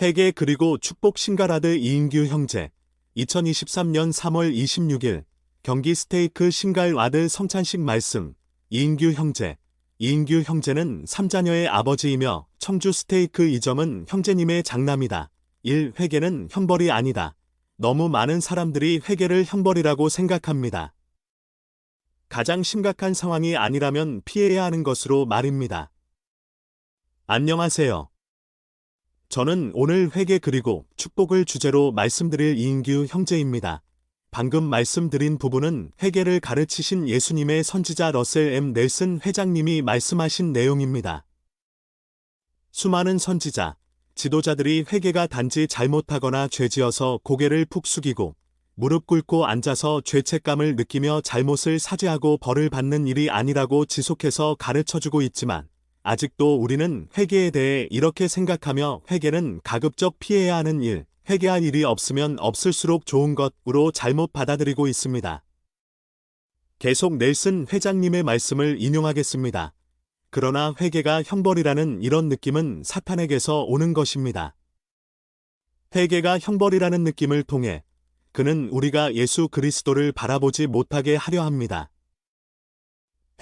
회개 그리고 축복 신가라드 이인규 형제. 2023년 3월 26일 경기 스테이크 신갈와드 성찬식 말씀. 이인규 형제. 이인규 형제는 3자녀의 아버지이며 청주 스테이크 이점은 형제님의 장남이다. 1. 회개는 형벌이 아니다. 너무 많은 사람들이 회개를 형벌이라고 생각합니다. 가장 심각한 상황이 아니라면 피해야 하는 것으로 말입니다. 안녕하세요. 저는 오늘 회개 그리고 축복을 주제로 말씀드릴 이인규 형제입니다. 방금 말씀드린 부분은 회개를 가르치신 예수님의 선지자 러셀 M. 넬슨 회장님이 말씀하신 내용입니다. 수많은 선지자, 지도자들이 회개가 단지 잘못하거나 죄지어서 고개를 푹 숙이고 무릎 꿇고 앉아서 죄책감을 느끼며 잘못을 사죄하고 벌을 받는 일이 아니라고 지속해서 가르쳐주고 있지만 아직도 우리는 회개에 대해 이렇게 생각하며 회개는 가급적 피해야 하는 일, 회개할 일이 없으면 없을수록 좋은 것으로 잘못 받아들이고 있습니다. 계속 넬슨 회장님의 말씀을 인용하겠습니다. 그러나 회개가 형벌이라는 이런 느낌은 사탄에게서 오는 것입니다. 회개가 형벌이라는 느낌을 통해 그는 우리가 예수 그리스도를 바라보지 못하게 하려 합니다.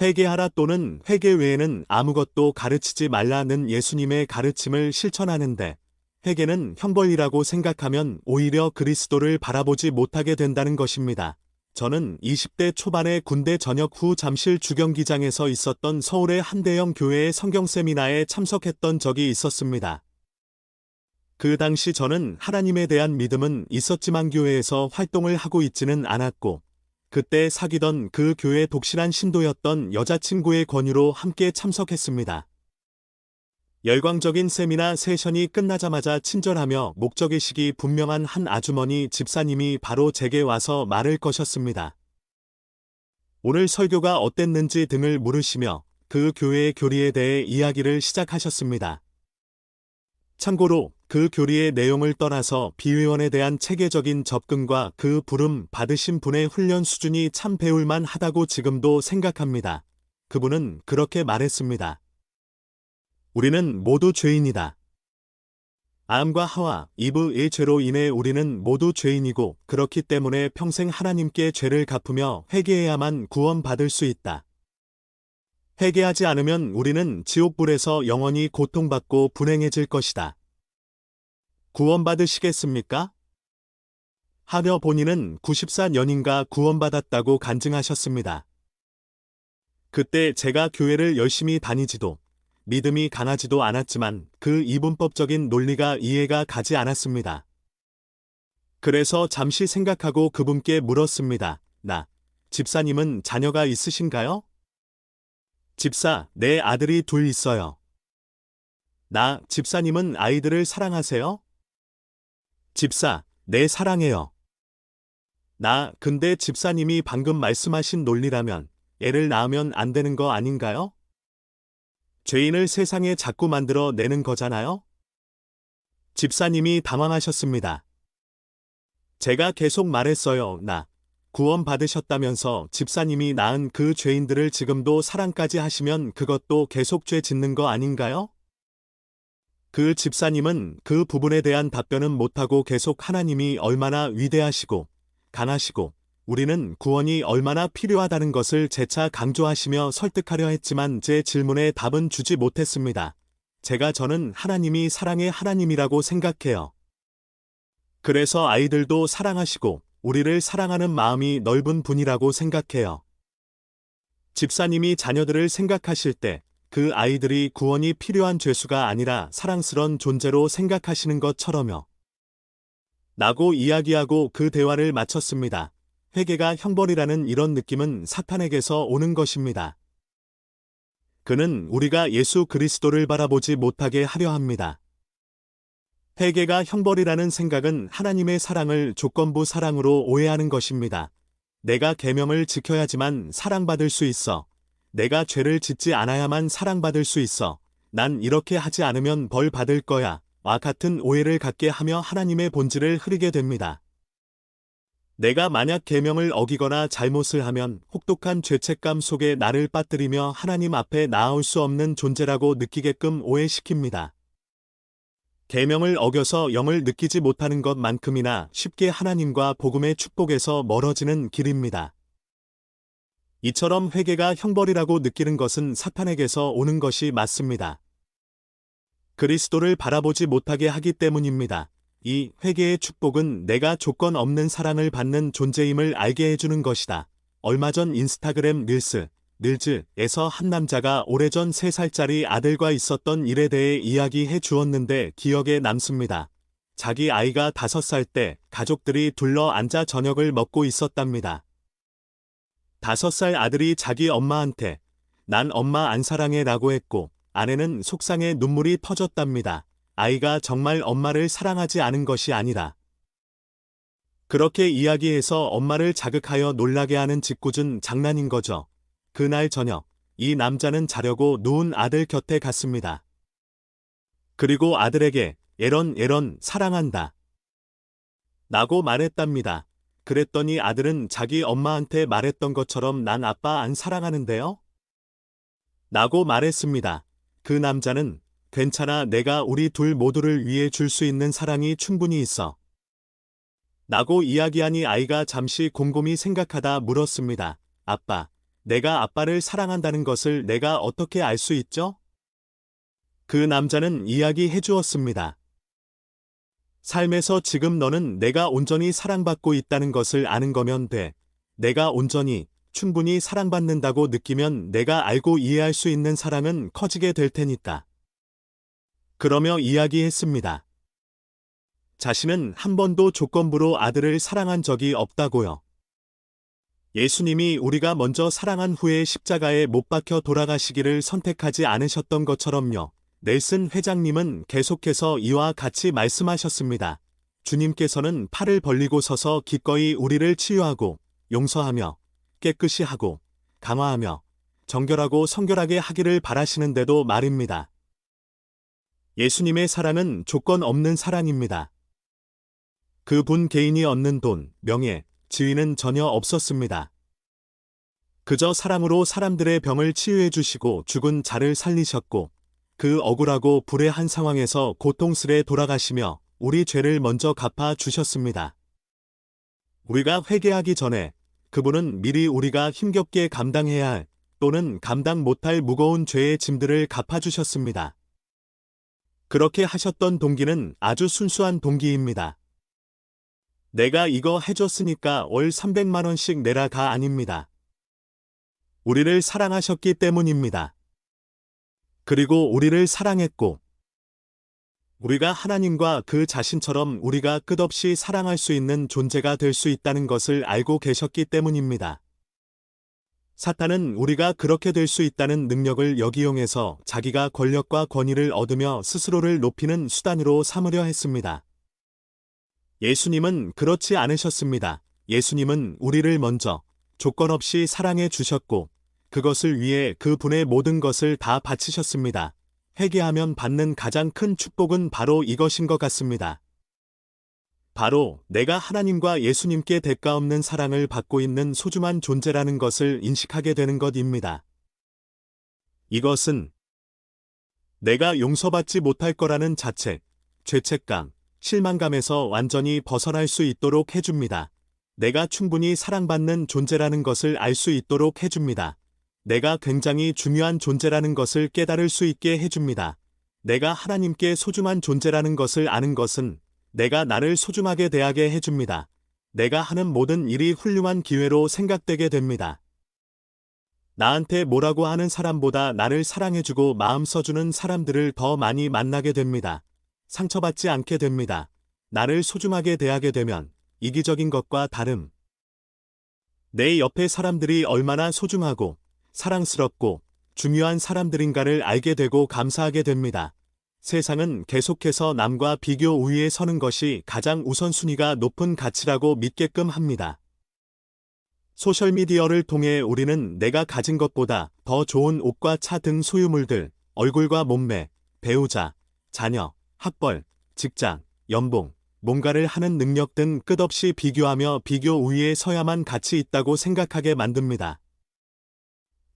회개하라 또는 회개 외에는 아무것도 가르치지 말라는 예수님의 가르침을 실천하는데 회개는 형벌이라고 생각하면 오히려 그리스도를 바라보지 못하게 된다는 것입니다. 저는 20대 초반에 군대 전역 후 잠실 주경기장에서 있었던 서울의 한 대형 교회의 성경 세미나에 참석했던 적이 있었습니다. 그 당시 저는 하나님에 대한 믿음은 있었지만 교회에서 활동을 하고 있지는 않았고 그때 사귀던 그 교회 독실한 신도였던 여자친구의 권유로 함께 참석했습니다. 열광적인 세미나 세션이 끝나자마자 친절하며 목적의식이 분명한 한 아주머니 집사님이 바로 제게 와서 말을 거셨습니다. 오늘 설교가 어땠는지 등을 물으시며 그 교회의 교리에 대해 이야기를 시작하셨습니다. 참고로 그 교리의 내용을 떠나서 비회원에 대한 체계적인 접근과 그 부름 받으신 분의 훈련 수준이 참 배울만 하다고 지금도 생각합니다. 그분은 그렇게 말했습니다. 우리는 모두 죄인이다. 아담과 하와, 이브의 죄로 인해 우리는 모두 죄인이고 그렇기 때문에 평생 하나님께 죄를 갚으며 회개해야만 구원받을 수 있다. 회개하지 않으면 우리는 지옥불에서 영원히 고통받고 불행해질 것이다. 구원받으시겠습니까? 하며 본인은 94년인가 구원받았다고 간증하셨습니다. 그때 제가 교회를 열심히 다니지도 믿음이 강하지도 않았지만 그 이분법적인 논리가 이해가 가지 않았습니다. 그래서 잠시 생각하고 그분께 물었습니다. 집사님은 자녀가 있으신가요? 집사, 내 아들이 둘 있어요. 집사님은 아이들을 사랑하세요? 집사, 네 사랑해요. 근데 집사님이 방금 말씀하신 논리라면 애를 낳으면 안 되는 거 아닌가요? 죄인을 세상에 자꾸 만들어 내는 거잖아요? 집사님이 당황하셨습니다. 제가 계속 말했어요. 구원 받으셨다면서 집사님이 낳은 그 죄인들을 지금도 사랑까지 하시면 그것도 계속 죄 짓는 거 아닌가요? 그 집사님은 그 부분에 대한 답변은 못하고 계속 하나님이 얼마나 위대하시고 강하시고 우리는 구원이 얼마나 필요하다는 것을 재차 강조하시며 설득하려 했지만 제 질문에 답은 주지 못했습니다. 저는 하나님이 사랑의 하나님이라고 생각해요. 그래서 아이들도 사랑하시고 우리를 사랑하는 마음이 넓은 분이라고 생각해요. 집사님이 자녀들을 생각하실 때 그 아이들이 구원이 필요한 죄수가 아니라 사랑스런 존재로 생각하시는 것처럼요. 라고 이야기하고 그 대화를 마쳤습니다. 회개가 형벌이라는 이런 느낌은 사탄에게서 오는 것입니다. 그는 우리가 예수 그리스도를 바라보지 못하게 하려 합니다. 회개가 형벌이라는 생각은 하나님의 사랑을 조건부 사랑으로 오해하는 것입니다. 내가 계명을 지켜야지만 사랑받을 수 있어. 내가 죄를 짓지 않아야만 사랑받을 수 있어. 난 이렇게 하지 않으면 벌 받을 거야. 와 같은 오해를 갖게 하며 하나님의 본질을 흐리게 됩니다. 내가 만약 계명을 어기거나 잘못을 하면 혹독한 죄책감 속에 나를 빠뜨리며 하나님 앞에 나아올 수 없는 존재라고 느끼게끔 오해시킵니다. 계명을 어겨서 영을 느끼지 못하는 것만큼이나 쉽게 하나님과 복음의 축복에서 멀어지는 길입니다. 이처럼 회개가 형벌이라고 느끼는 것은 사탄에게서 오는 것이 맞습니다. 그리스도를 바라보지 못하게 하기 때문입니다. 이 회개의 축복은 내가 조건 없는 사랑을 받는 존재임을 알게 해주는 것이다. 얼마 전 인스타그램 릴즈에서 한 남자가 오래전 3살짜리 아들과 있었던 일에 대해 이야기해 주었는데 기억에 남습니다. 자기 아이가 5살 때 가족들이 둘러 앉아 저녁을 먹고 있었답니다. 5살 아들이 자기 엄마한테 "난 엄마 안 사랑해" 라고 했고 아내는 속상해 눈물이 터졌답니다. 아이가 정말 엄마를 사랑하지 않은 것이 아니라 그렇게 이야기해서 엄마를 자극하여 놀라게 하는 짓궂은 장난인 거죠. 그날 저녁, 이 남자는 자려고 누운 아들 곁에 갔습니다. 그리고 아들에게 에런 사랑한다 라고 말했답니다. 그랬더니 아들은 자기 엄마한테 말했던 것처럼 "난 아빠 안 사랑하는데요?" 라고 말했습니다. 그 남자는 "괜찮아, 내가 우리 둘 모두를 위해 줄 수 있는 사랑이 충분히 있어" 라고 이야기하니 아이가 잠시 곰곰이 생각하다 물었습니다. "아빠, 내가 아빠를 사랑한다는 것을 내가 어떻게 알 수 있죠?" 그 남자는 이야기해 주었습니다. "삶에서 지금 너는 내가 온전히 사랑받고 있다는 것을 아는 거면 돼. 내가 온전히, 충분히 사랑받는다고 느끼면 내가 알고 이해할 수 있는 사랑은 커지게 될 테니까." 그러며 이야기했습니다. 자신은 한 번도 조건부로 아들을 사랑한 적이 없다고요. 예수님이 우리가 먼저 사랑한 후에 십자가에 못 박혀 돌아가시기를 선택하지 않으셨던 것처럼요. 넬슨 회장님은 계속해서 이와 같이 말씀하셨습니다. 주님께서는 팔을 벌리고 서서 기꺼이 우리를 치유하고 용서하며 깨끗이 하고 강화하며 정결하고 성결하게 하기를 바라시는데도 말입니다. 예수님의 사랑은 조건 없는 사랑입니다. 그분 개인이 얻는 돈, 명예, 지위는 전혀 없었습니다. 그저 사랑으로 사람들의 병을 치유해 주시고 죽은 자를 살리셨고 그 억울하고 불의한 상황에서 고통스레 돌아가시며 우리 죄를 먼저 갚아 주셨습니다. 우리가 회개하기 전에 그분은 미리 우리가 힘겹게 감당해야 할 또는 감당 못할 무거운 죄의 짐들을 갚아주셨습니다. 그렇게 하셨던 동기는 아주 순수한 동기입니다. "내가 이거 해줬으니까 월 300만 원씩 내라가 아닙니다. 우리를 사랑하셨기 때문입니다. 그리고 우리를 사랑했고 우리가 하나님과 그 자신처럼 우리가 끝없이 사랑할 수 있는 존재가 될 수 있다는 것을 알고 계셨기 때문입니다. 사탄은 우리가 그렇게 될 수 있다는 능력을 역이용해서 자기가 권력과 권위를 얻으며 스스로를 높이는 수단으로 삼으려 했습니다. 예수님은 그렇지 않으셨습니다. 예수님은 우리를 먼저 조건 없이 사랑해 주셨고 그것을 위해 그분의 모든 것을 다 바치셨습니다. 회개하면 받는 가장 큰 축복은 바로 이것인 것 같습니다. 바로 내가 하나님과 예수님께 대가 없는 사랑을 받고 있는 소중한 존재라는 것을 인식하게 되는 것입니다. 이것은 내가 용서받지 못할 거라는 자책, 죄책감, 실망감에서 완전히 벗어날 수 있도록 해줍니다. 내가 충분히 사랑받는 존재라는 것을 알 수 있도록 해줍니다. 내가 굉장히 중요한 존재라는 것을 깨달을 수 있게 해줍니다. 내가 하나님께 소중한 존재라는 것을 아는 것은 내가 나를 소중하게 대하게 해줍니다. 내가 하는 모든 일이 훌륭한 기회로 생각되게 됩니다. 나한테 뭐라고 하는 사람보다 나를 사랑해주고 마음 써주는 사람들을 더 많이 만나게 됩니다. 상처받지 않게 됩니다. 나를 소중하게 대하게 되면 이기적인 것과 다름. 내 옆에 사람들이 얼마나 소중하고 사랑스럽고 중요한 사람들인가를 알게 되고 감사하게 됩니다. 세상은 계속해서 남과 비교 우위에 서는 것이 가장 우선순위가 높은 가치라고 믿게끔 합니다. 소셜미디어를 통해 우리는 내가 가진 것보다 더 좋은 옷과 차 등 소유물들, 얼굴과 몸매, 배우자, 자녀, 학벌, 직장, 연봉, 뭔가를 하는 능력 등 끝없이 비교하며 비교 우위에 서야만 가치 있다고 생각하게 만듭니다.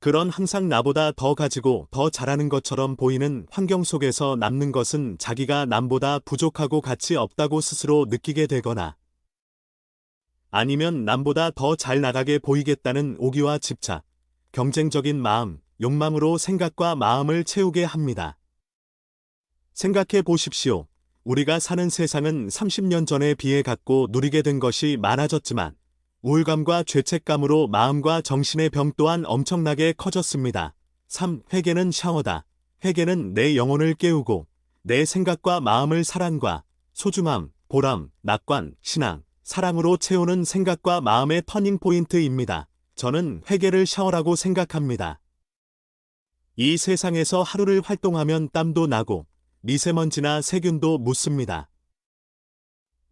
그런 항상 나보다 더 가지고 더 잘하는 것처럼 보이는 환경 속에서 남는 것은 자기가 남보다 부족하고 가치 없다고 스스로 느끼게 되거나 아니면 남보다 더 잘 나가게 보이겠다는 오기와 집착, 경쟁적인 마음, 욕망으로 생각과 마음을 채우게 합니다. 생각해 보십시오. 우리가 사는 세상은 30년 전에 비해 갖고 누리게 된 것이 많아졌지만 우울감과 죄책감으로 마음과 정신의 병 또한 엄청나게 커졌습니다. 3. 회개는 샤워다. 회개는 내 영혼을 깨우고 내 생각과 마음을 사랑과 소중함, 보람, 낙관, 신앙, 사랑으로 채우는 생각과 마음의 터닝 포인트입니다. 저는 회개를 샤워라고 생각합니다. 이 세상에서 하루를 활동하면 땀도 나고 미세먼지나 세균도 묻습니다.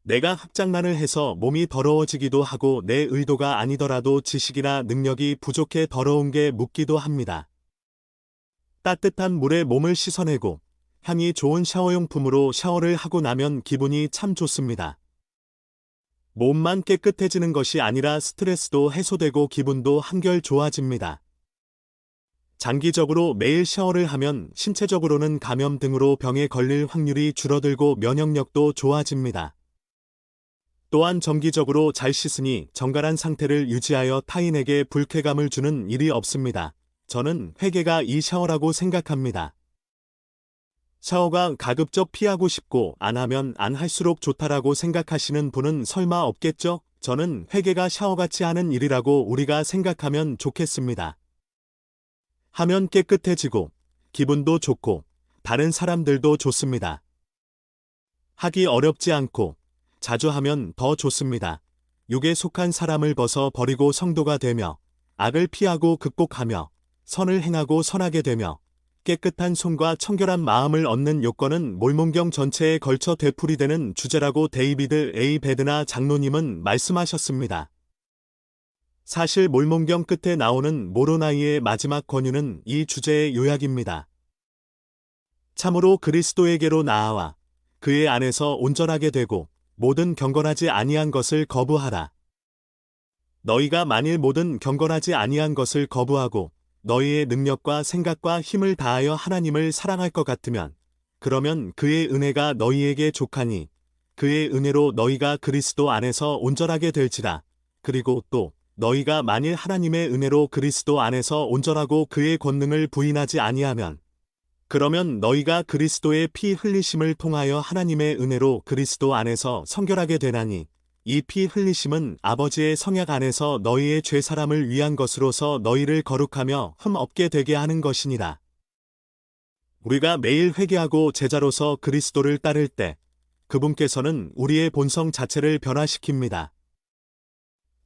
내가 흑장난을 해서 몸이 더러워지기도 하고 내 의도가 아니더라도 지식이나 능력이 부족해 더러운 게 묻기도 합니다. 따뜻한 물에 몸을 씻어내고 향이 좋은 샤워용품으로 샤워를 하고 나면 기분이 참 좋습니다. 몸만 깨끗해지는 것이 아니라 스트레스도 해소되고 기분도 한결 좋아집니다. 장기적으로 매일 샤워를 하면 신체적으로는 감염 등으로 병에 걸릴 확률이 줄어들고 면역력도 좋아집니다. 또한 정기적으로 잘 씻으니 정갈한 상태를 유지하여 타인에게 불쾌감을 주는 일이 없습니다. 저는 회개가 이 샤워라고 생각합니다. 샤워가 가급적 피하고 싶고 안 하면 안 할수록 좋다라고 생각하시는 분은 설마 없겠죠? 저는 회개가 샤워같이 하는 일이라고 우리가 생각하면 좋겠습니다. 하면 깨끗해지고 기분도 좋고 다른 사람들도 좋습니다. 하기 어렵지 않고 자주 하면 더 좋습니다. 육에 속한 사람을 벗어 버리고 성도가 되며 악을 피하고 극복하며 선을 행하고 선하게 되며 깨끗한 손과 청결한 마음을 얻는 요건은 몰몬경 전체에 걸쳐 되풀이되는 주제라고 데이비드 A. 베드나 장로님은 말씀하셨습니다. 사실 몰몬경 끝에 나오는 모로나이의 마지막 권유는 이 주제의 요약입니다. 참으로 그리스도에게로 나아와 그의 안에서 온전하게 되고 모든 경건하지 아니한 것을 거부하라. 너희가 만일 모든 경건하지 아니한 것을 거부하고 너희의 능력과 생각과 힘을 다하여 하나님을 사랑할 것 같으면 그러면 그의 은혜가 너희에게 족하니 그의 은혜로 너희가 그리스도 안에서 온전하게 될지라. 그리고 또 너희가 만일 하나님의 은혜로 그리스도 안에서 온전하고 그의 권능을 부인하지 아니하면 그러면 너희가 그리스도의 피 흘리심을 통하여 하나님의 은혜로 그리스도 안에서 성결하게 되나니 이 피 흘리심은 아버지의 성약 안에서 너희의 죄사람을 위한 것으로서 너희를 거룩하며 흠 없게 되게 하는 것이니라. 우리가 매일 회개하고 제자로서 그리스도를 따를 때 그분께서는 우리의 본성 자체를 변화시킵니다.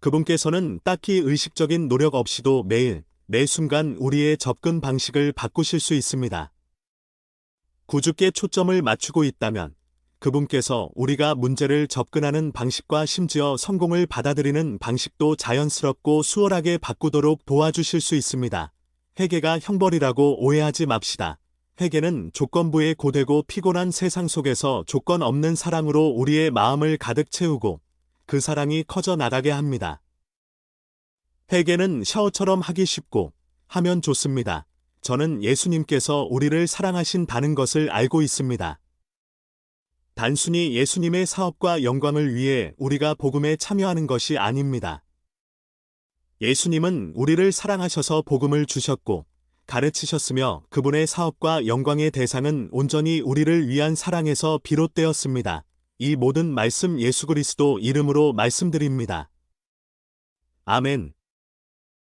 그분께서는 딱히 의식적인 노력 없이도 매일, 매 순간 우리의 접근 방식을 바꾸실 수 있습니다. 구주께 초점을 맞추고 있다면 그분께서 우리가 문제를 접근하는 방식과 심지어 성공을 받아들이는 방식도 자연스럽고 수월하게 바꾸도록 도와주실 수 있습니다. 회개가 형벌이라고 오해하지 맙시다. 회개는 조건부에 고되고 피곤한 세상 속에서 조건 없는 사랑으로 우리의 마음을 가득 채우고 그 사랑이 커져 나가게 합니다. 회개는 샤워처럼 하기 쉽고 하면 좋습니다. 저는 예수님께서 우리를 사랑하신다는 것을 알고 있습니다. 단순히 예수님의 사업과 영광을 위해 우리가 복음에 참여하는 것이 아닙니다. 예수님은 우리를 사랑하셔서 복음을 주셨고 가르치셨으며 그분의 사업과 영광의 대상은 온전히 우리를 위한 사랑에서 비롯되었습니다. 이 모든 말씀 예수 그리스도 이름으로 말씀드립니다. 아멘.